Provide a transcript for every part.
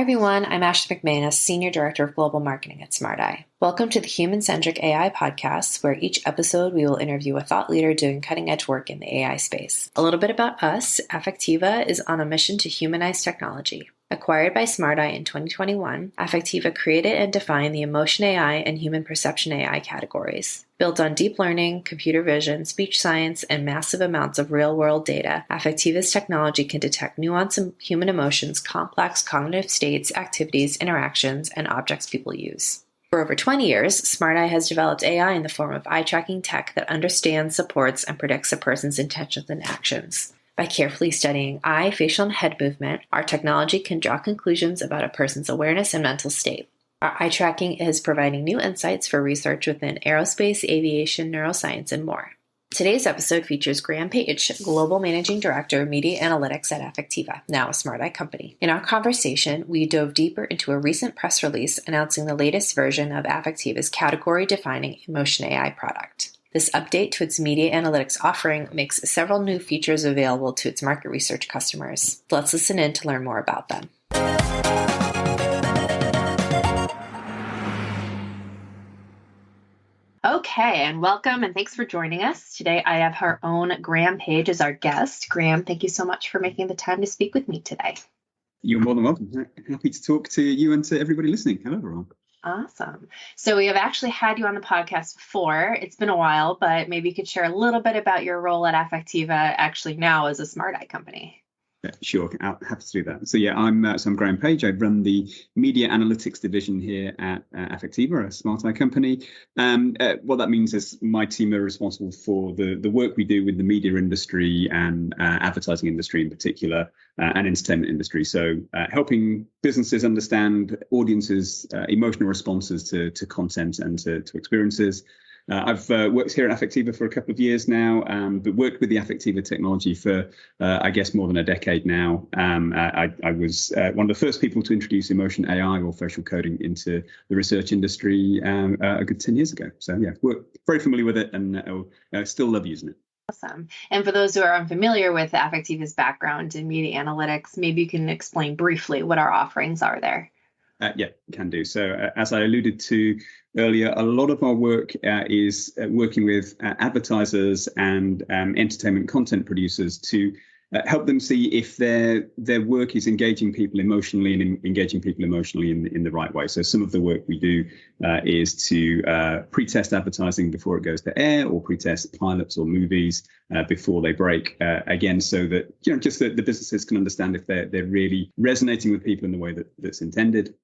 Hi everyone, I'm Ashley McManus, Senior Director of Global Marketing at SmartEye. Welcome to the Human-Centric AI podcast, where each episode we will interview a thought leader doing cutting-edge work in the AI space. A little bit about us, Affectiva is on a mission to humanize technology. Acquired by SmartEye in 2021, Affectiva created and defined the emotion AI and human perception AI categories. Built on deep learning, computer vision, speech science, and massive amounts of real-world data, Affectiva's technology can detect nuanced human emotions, complex cognitive states, activities, interactions, and objects people use. For over 20 years, SmartEye has developed AI in the form of eye-tracking tech that understands, supports, and predicts a person's intentions and actions. By carefully studying eye, facial, and head movement, our technology can draw conclusions about a person's awareness and mental state. Our eye tracking is providing new insights for research within aerospace, aviation, neuroscience, and more. Today's episode features Graham Page, Global Managing Director, Media Analytics at Affectiva, now a SmartEye company. In our conversation, we dove deeper into a recent press release announcing the latest version of Affectiva's category-defining Emotion AI product. This update to its media analytics offering makes several new features available to its market research customers. Let's listen in to learn more about them. Okay, and welcome and thanks for joining us. Today I have our own Graham Page as our guest. Graham, thank you so much for making the time to speak with me today. You're more than welcome. Happy to talk to you and to everybody listening. Hello, everyone. Awesome. So we have actually had you on the podcast before. It's been a while, but maybe you could share a little bit about your role at Affectiva actually now as a SmartEye company. Yeah, sure, I'm happy to do that. So yeah, I'm Graham Page. I run the media analytics division here at Affectiva, a SmartEye company. What that means is my team are responsible for the work we do with the media industry and advertising industry in particular, and entertainment industry. So helping businesses understand audiences' emotional responses to content and to experiences. I've worked here at Affectiva for a couple of years now, but worked with the Affectiva technology for, I guess, more than a decade now. I was one of the first people to introduce emotion AI or facial coding into the research industry a good 10 years ago. So yeah, we're very familiar with it and still love using it. Awesome. And for those who are unfamiliar with Affectiva's background in media analytics, maybe you can explain briefly what our offerings are there. Yeah, can do. So as I alluded to earlier, a lot of our work is working with advertisers and entertainment content producers to help them see if their work is engaging people emotionally and engaging people emotionally in the right way. So some of the work we do is to pre-test advertising before it goes to air, or pre-test pilots or movies before they break, again, so that just that the businesses can understand if they're really resonating with people in the way that's intended.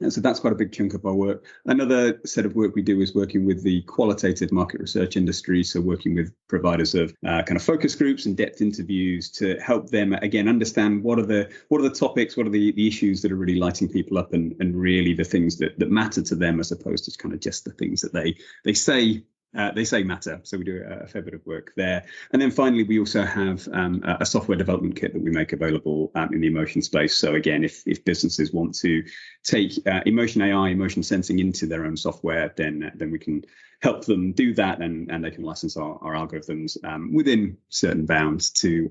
And so that's quite a big chunk of our work. Another set of work we do is working with the qualitative market research industry. So working with providers of kind of focus groups and depth interviews to help them, again, understand what are the topics, what are the issues that are really lighting people up and really the things that matter to them, as opposed to kind of just the things that they say matter. So we do a fair bit of work there. And then finally, we also have a software development kit that we make available in the emotion space. So again, if businesses want to take emotion AI, emotion sensing into their own software, then we can help them do that, and they can license our algorithms within certain bounds to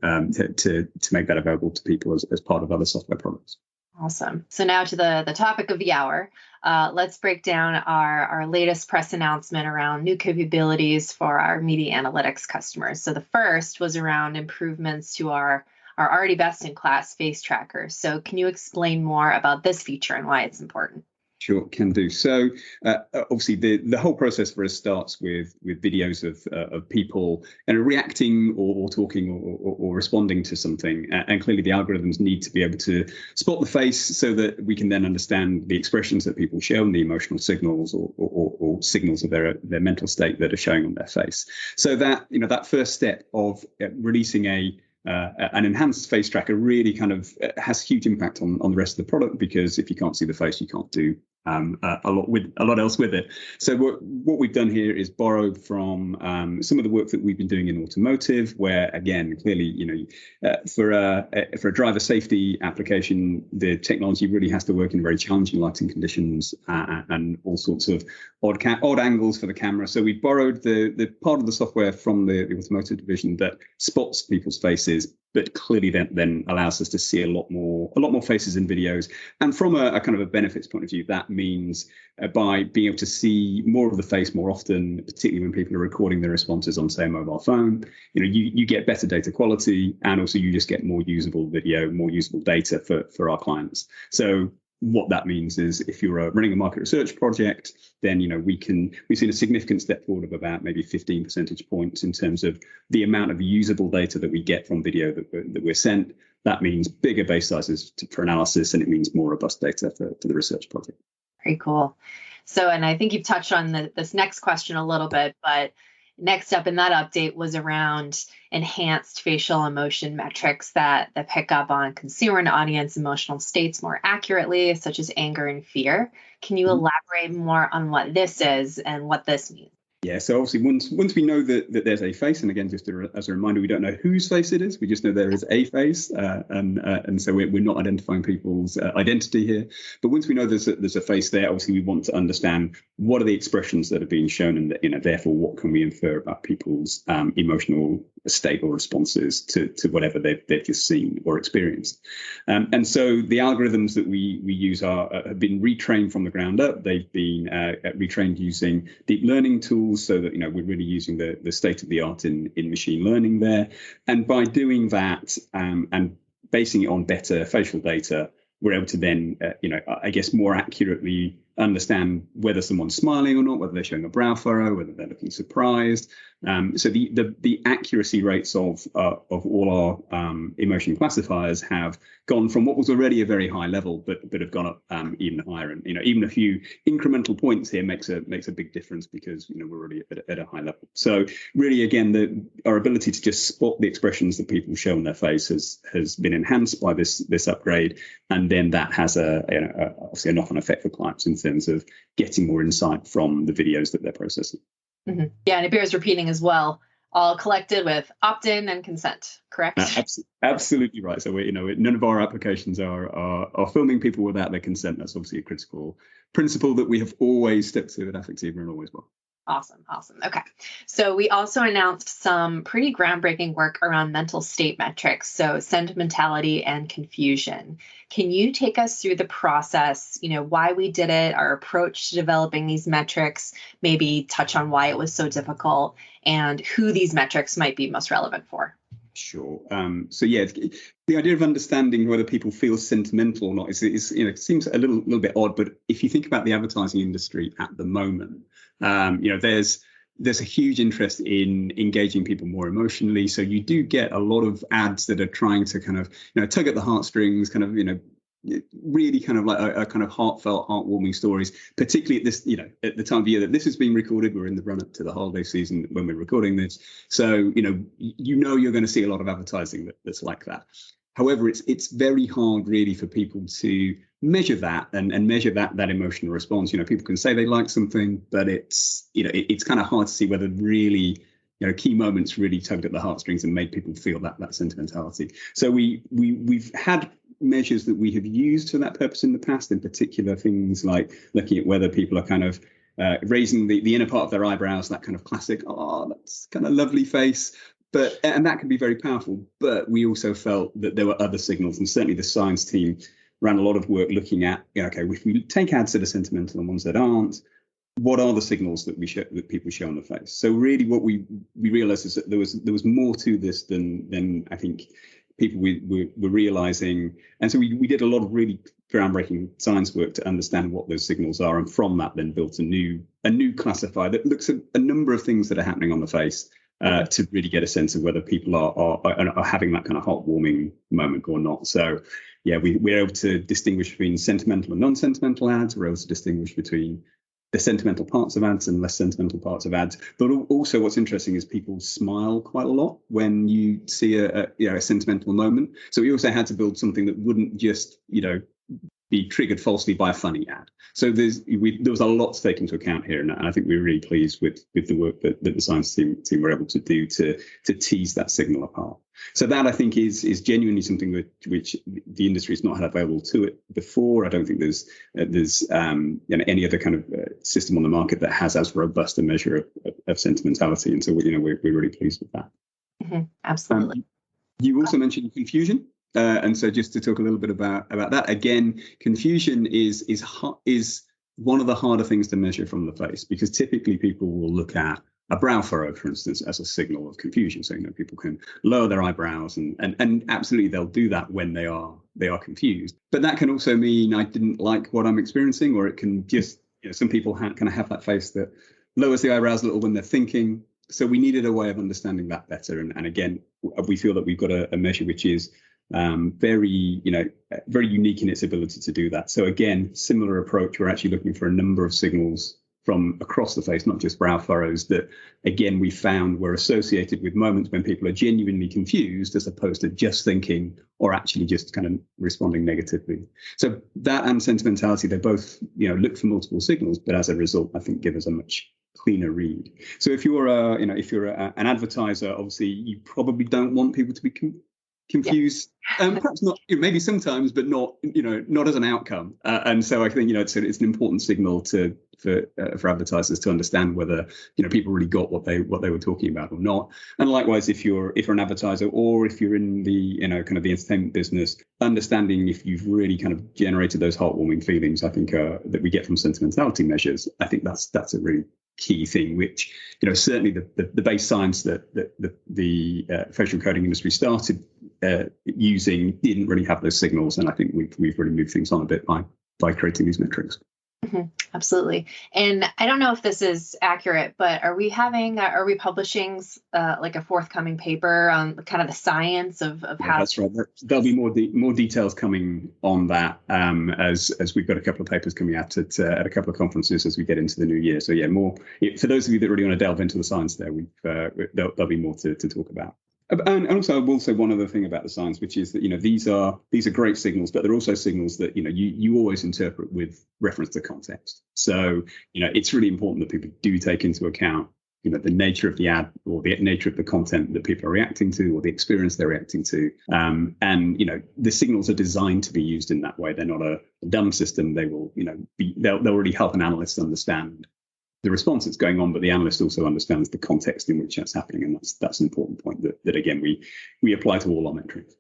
make that available to people as part of other software products. Awesome. So now to the topic of the hour. Let's break down our latest press announcement around new capabilities for our media analytics customers. So the first was around improvements to our already best-in-class face trackers. So can you explain more about this feature and why it's important? Sure, can do. So obviously the whole process for us starts with videos of people reacting or talking or responding to something. And clearly the algorithms need to be able to spot the face so that we can then understand the expressions that people show and the emotional signals or signals of their mental state that are showing on their face. So that first step of releasing an enhanced face tracker really kind of has huge impact on the rest of the product, because if you can't see the face, you can't do a lot else with it. So what we've done here is borrowed from some of the work that we've been doing in automotive, where again, clearly, for a driver safety application, the technology really has to work in very challenging lighting conditions and all sorts of odd angles for the camera. So we borrowed the part of the software from the automotive division that spots people's faces but clearly then allows us to see a lot more faces in videos. And from a kind of a benefits point of view, that means by being able to see more of the face more often, particularly when people are recording their responses on, say, a mobile phone, you get better data quality, and also you just get more usable video, more usable data for our clients. So what that means is if you're running a market research project, then we've seen a significant step forward of about maybe 15 percentage points in terms of the amount of usable data that we get from video that we're sent. That means bigger base sizes for analysis, and it means more robust data for the research project. Very cool. So, and I think you've touched on this next question a little bit, but next up in that update was around enhanced facial emotion metrics that pick up on consumer and audience emotional states more accurately, such as anger and fear. Can you elaborate more on what this is and what this means? Yeah, so obviously once we know that there's a face, and again, just as a reminder, we don't know whose face it is. We just know there is a face, and so we're not identifying people's identity here. But once we know there's a face there, obviously we want to understand what are the expressions that are being shown, and therefore what can we infer about people's emotional state or responses to whatever they've just seen or experienced. And so the algorithms that we use have been retrained from the ground up. They've been retrained using deep learning tools, so that we're really using the state of the art in machine learning there. And by doing that and basing it on better facial data, we're able to then I guess more accurately understand whether someone's smiling or not, whether they're showing a brow furrow, whether they're looking surprised. So the accuracy rates of all our emotion classifiers have gone from what was already a very high level, but have gone up even higher. And even a few incremental points here makes a big difference, because we're already at a high level. So really, again, our ability to just spot the expressions that people show on their face has been enhanced by this upgrade, and then that has obviously a knock-on effect for clients in terms of getting more insight from the videos that they're processing. Mm-hmm. Yeah, and it bears repeating as well, all collected with opt-in and consent, correct? Absolutely right. So none of our applications are filming people without their consent. That's obviously a critical principle that we have always stuck to at Affectiva and always will. Awesome. Okay. So we also announced some pretty groundbreaking work around mental state metrics, so sentimentality and confusion. Can you take us through the process, why we did it, our approach to developing these metrics, maybe touch on why it was so difficult, and who these metrics might be most relevant for? Sure. So yeah, the idea of understanding whether people feel sentimental or not is it seems a little bit odd, but if you think about the advertising industry at the moment, there's a huge interest in engaging people more emotionally. So you do get a lot of ads that are trying to kind of tug at the heartstrings, kind of really kind of like a kind of heartfelt, heartwarming stories, particularly at this, at the time of year that this is being recorded. We're in the run up to the holiday season when we're recording this. So, you're going to see a lot of advertising that's like that. However, it's very hard really for people to measure that and measure that emotional response. People can say they like something, but it's kind of hard to see whether really key moments really tugged at the heartstrings and made people feel that sentimentality. So we've had measures that we have used for that purpose in the past, in particular things like looking at whether people are kind of raising the inner part of their eyebrows, that kind of classic, that's kind of lovely face. And that can be very powerful. But we also felt that there were other signals, and certainly the science team ran a lot of work looking at, okay, if we take ads that are sentimental and ones that aren't, what are the signals that people show on the face? So really what we realized is that there was more to this than I think people were realizing. And so we did a lot of really groundbreaking science work to understand what those signals are, and from that then built a new classifier that looks at a number of things that are happening on the face to really get a sense of whether people are having that kind of heartwarming moment or not. So yeah, we're able to distinguish between sentimental and non-sentimental ads. We're able to distinguish between the sentimental parts of ads and less sentimental parts of ads. But also what's interesting is people smile quite a lot when you see a sentimental moment. So we also had to build something that wouldn't just, be triggered falsely by a funny ad. So there was a lot to take into account here. And I think we're really pleased with the work that the science team were able to do to tease that signal apart. So that, I think, is genuinely something which the industry has not had available to it before. I don't think there's any other kind of system on the market that has as robust a measure of sentimentality. And so we're really pleased with that. Mm-hmm. Absolutely. You also mentioned confusion. And so just to talk a little bit about that, again, confusion is one of the harder things to measure from the face, because typically people will look at a brow furrow, for instance, as a signal of confusion. So, people can lower their eyebrows and absolutely they'll do that when they are confused. But that can also mean I didn't like what I'm experiencing, or it can just, some people kind of have that face that lowers the eyebrows a little when they're thinking. So we needed a way of understanding that better. And again, we feel that we've got a measure which is very unique in its ability to do that. So again, similar approach. We're actually looking for a number of signals from across the face, not just brow furrows, that again we found were associated with moments when people are genuinely confused, as opposed to just thinking or actually just kind of responding negatively. So that and sentimentality, they both look for multiple signals, but as a result, I think give us a much cleaner read. So if you're an advertiser, obviously you probably don't want people to be confused. Perhaps not, maybe sometimes, but not as an outcome. And so I think it's an important signal for advertisers to understand whether people really got what they were talking about or not. And likewise, if you're an advertiser, or if you're in the kind of the entertainment business, understanding if you've really kind of generated those heartwarming feelings, I think that we get from sentimentality measures. I think that's a really key thing, which certainly the base science that the facial coding industry started using didn't really have those signals, and I think we've really moved things on a bit by creating these metrics. Mm-hmm. Absolutely. And I don't know if this is accurate, but are we publishing like a forthcoming paper on kind of the science of how? That's right. There'll be more details coming on that as we've got a couple of papers coming out at a couple of conferences as we get into the new year. So more for those of you that really want to delve into the science there, there'll be more to talk about. And also, I will say one other thing about the science, which is that these are great signals, but they're also signals that you always interpret with reference to context. So it's really important that people do take into account the nature of the ad, or the nature of the content that people are reacting to, or the experience they're reacting to. And the signals are designed to be used in that way. They're not a dumb system. They will they'll really help an analyst understand the response that's going on, but the analyst also understands the context in which that's happening, and that's an important point that again we apply to all our metrics.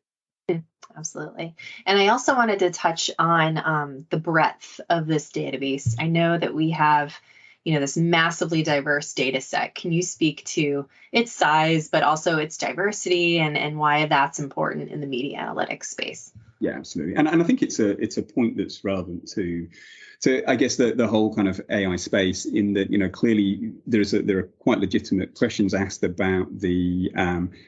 Absolutely. And I also wanted to touch on the breadth of this database. I know that we have this massively diverse data set. Can you speak to its size, but also its diversity, and why that's important in the media analytics space? Yeah, absolutely. And I think it's a point that's relevant to I guess the whole kind of AI space, in that clearly there are quite legitimate questions asked about the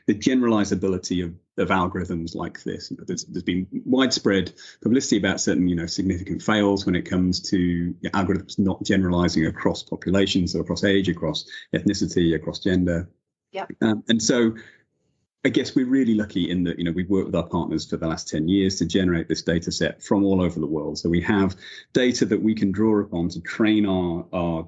generalizability of algorithms like this. There's been widespread publicity about certain significant fails when it comes to algorithms not generalizing across populations, so across age, across ethnicity, across gender. Yep. And so I guess we're really lucky in that, we've worked with our partners for the last 10 years to generate this data set from all over the world. So we have data that we can draw upon to train our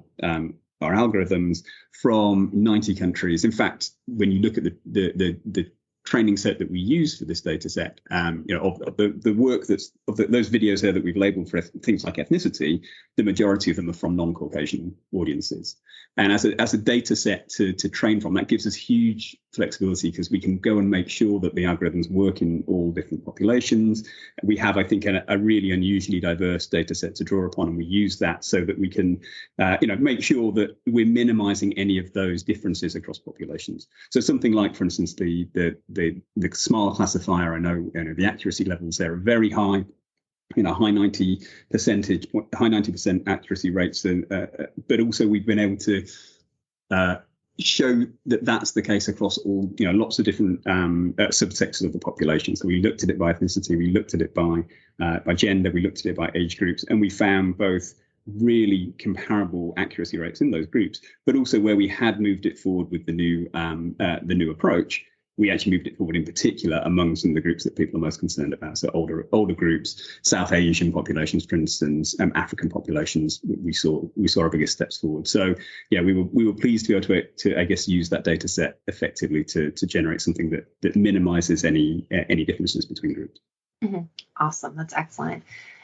algorithms from 90 countries. In fact, when you look at the training set that we use for this data set, of the work those videos there that we've labeled for things like ethnicity, the majority of them are from non-Caucasian audiences. And as a data set to train from, that gives us huge flexibility, because we can go and make sure that the algorithms work in all different populations. We have, I think, a really unusually diverse data set to draw upon, and we use that so that we can, make sure that we're minimizing any of those differences across populations. So something like, for instance, the SMILE classifier, I know, the accuracy levels there are very high. High 90% accuracy rates, but also we've been able to show that that's the case across all, lots of different subsectors of the population. So we looked at it by ethnicity, we looked at it by gender, we looked at it by age groups, and we found both really comparable accuracy rates in those groups, but also where we had moved it forward with the new approach. We actually moved it forward in particular among some of the groups that people are most concerned about. So older groups, South Asian populations, for instance, African populations, we saw our biggest steps forward. So we were pleased to be able to I guess use that data set effectively to generate something that minimizes any differences between groups. Mm-hmm. Awesome. That's excellent.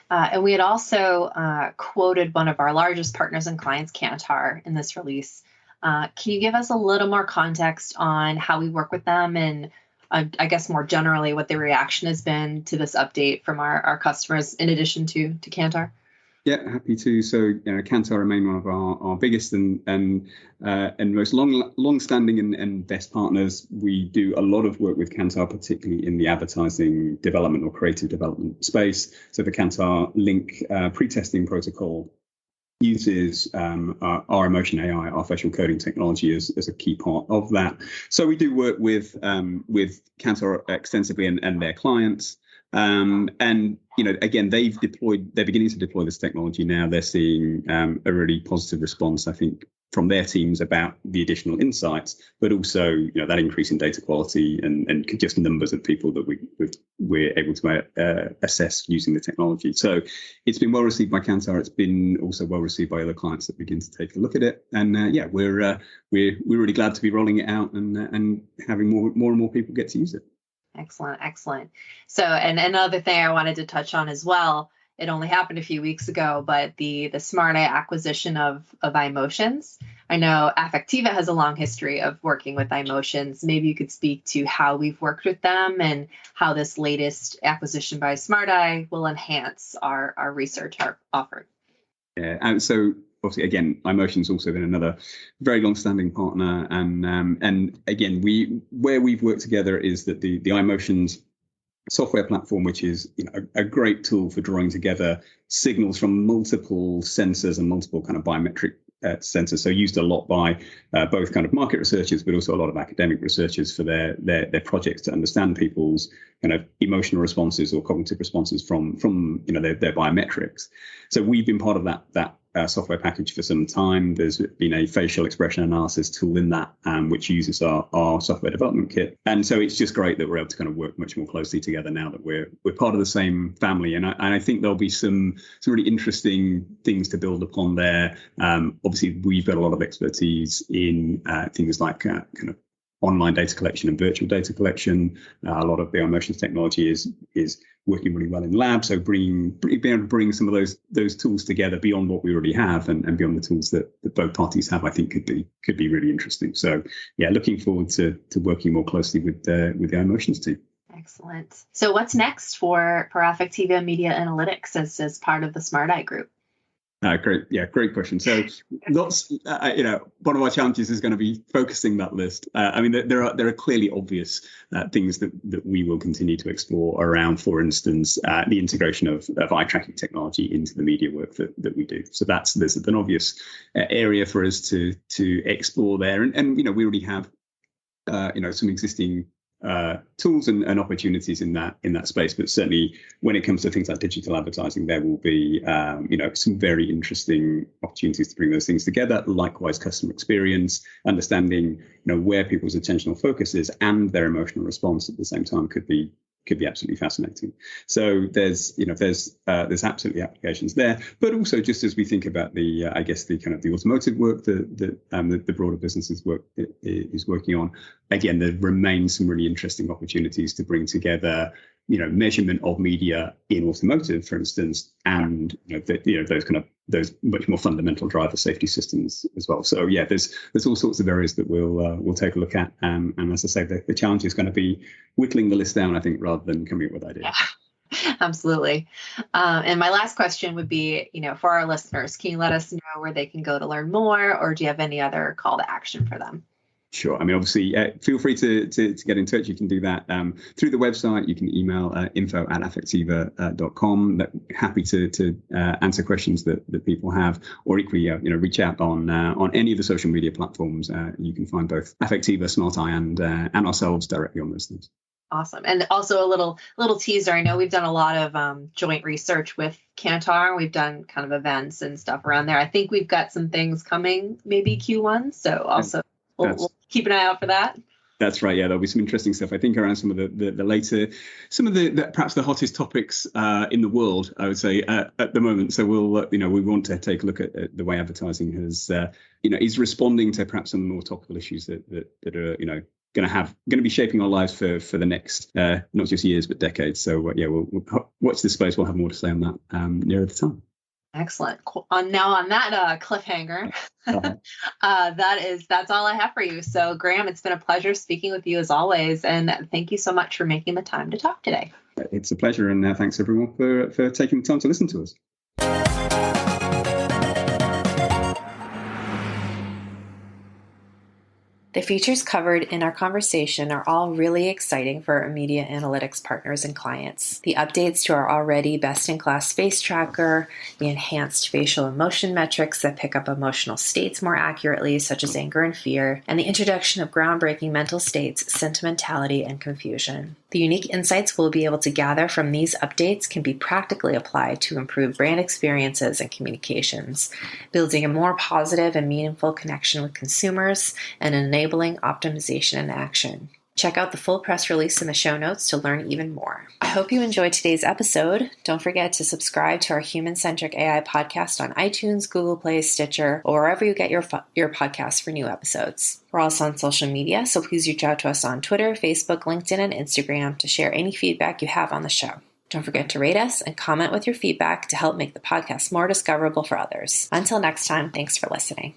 And we had also quoted one of our largest partners and clients, Kantar, in this release. Can you give us a little more context on how we work with them and I guess more generally, what the reaction has been to this update from our customers, in addition to Kantar? Yeah, happy to. So, Kantar remain one of our biggest and most long-standing and best partners. We do a lot of work with Kantar, particularly in the advertising development or creative development space. So, the Kantar Link pre-testing protocol uses our emotion AI, our facial coding technology, as a key part of that. So, we do work with Kantar extensively and their clients. Again, they're beginning to deploy this technology now. They're seeing a really positive response, I think, from their teams about the additional insights, but also, that increase in data quality and just numbers of people that we're able to assess using the technology. So it's been well received by Kantar. It's been also well received by other clients that begin to take a look at it. And we're really glad to be rolling it out and having more and more people get to use it. Excellent. So, and another thing I wanted to touch on as well, it only happened a few weeks ago, but the Smart Eye acquisition of iMotions. I know Affectiva has a long history of working with iMotions. Maybe you could speak to how we've worked with them and how this latest acquisition by Smart Eye will enhance our research offering. Yeah, and so obviously, again, iMotion's also been another very long-standing partner, and again, where we've worked together is that the iMotions software platform, which is a great tool for drawing together signals from multiple sensors and multiple kind of biometric sensors, so used a lot by both kind of market researchers, but also a lot of academic researchers for their projects to understand people's kind of emotional responses or cognitive responses from their biometrics. So we've been part of that software package for some time. There's been a facial expression analysis tool in that, which uses our software development kit. And so it's just great that we're able to kind of work much more closely together now that we're part of the same family. And I think there'll be some really interesting things to build upon there. Obviously, we've got a lot of expertise in things like kind of online data collection and virtual data collection. A lot of the iMotions technology is working really well in labs. So being able to bring some of those tools together beyond what we already have and beyond the tools that both parties have, I think could be really interesting. So yeah, looking forward to working more closely with the iMotions team. Excellent. So what's next for Affectiva Media Analytics as part of the Smart Eye Group? Great question. So lots, one of our challenges is going to be focusing that list. There are clearly obvious things that we will continue to explore around, for instance, the integration of eye tracking technology into the media work that we do. So there's an obvious area for us to explore there, and we already have some existing tools and opportunities in that space, but certainly when it comes to things like digital advertising, there will be some very interesting opportunities to bring those things together. Likewise, customer experience, understanding where people's attentional focus is and their emotional response at the same time could be absolutely fascinating. So there's absolutely applications there, but also just as we think about the kind of the automotive work that the broader business is working on, again, there remains some really interesting opportunities to bring together measurement of media in automotive, for instance, and those much more fundamental driver safety systems as well. So yeah, there's all sorts of areas that we'll take a look at, and as I say, the challenge is going to be whittling the list down, I think, rather than coming up with ideas. Yeah, absolutely. And my last question would be, for our listeners, can you let us know where they can go to learn more, or do you have any other call to action for them? Sure. Obviously, feel free to get in touch. You can do that through the website. You can email info@affectiva.com. Happy to answer questions that people have, or equally, reach out on any of the social media platforms. You can find both Affectiva, Smart Eye, and ourselves directly on those things. Awesome. And also a little teaser. I know we've done a lot of joint research with Kantar. We've done kind of events and stuff around there. I think we've got some things coming, maybe Q1. So also we'll keep an eye out for that. That's right. Yeah, there'll be some interesting stuff, I think, around some of the later, some of the perhaps the hottest topics in the world, I would say, at the moment. So we'll, we want to take a look at the way advertising has, is responding to perhaps some more topical issues that are, going to be shaping our lives for the next, not just years, but decades. So we'll watch this space. We'll have more to say on that nearer the time. Excellent. Cool. Now on that cliffhanger, Uh, that's all I have for you. So Graham, it's been a pleasure speaking with you as always. And thank you so much for making the time to talk today. it's a pleasure. And thanks everyone for taking the time to listen to us. The features covered in our conversation are all really exciting for our media analytics partners and clients. The updates to our already best-in-class face tracker, the enhanced facial emotion metrics that pick up emotional states more accurately, such as anger and fear, and the introduction of groundbreaking mental states, sentimentality, and confusion. The unique insights we'll be able to gather from these updates can be practically applied to improve brand experiences and communications, building a more positive and meaningful connection with consumers and enabling optimization and action. Check out the full press release in the show notes to learn even more. I hope you enjoyed today's episode. Don't forget to subscribe to our Human-Centric AI podcast on iTunes, Google Play, Stitcher, or wherever you get your podcasts for new episodes. We're also on social media, so please reach out to us on Twitter, Facebook, LinkedIn, and Instagram to share any feedback you have on the show. Don't forget to rate us and comment with your feedback to help make the podcast more discoverable for others. Until next time, thanks for listening.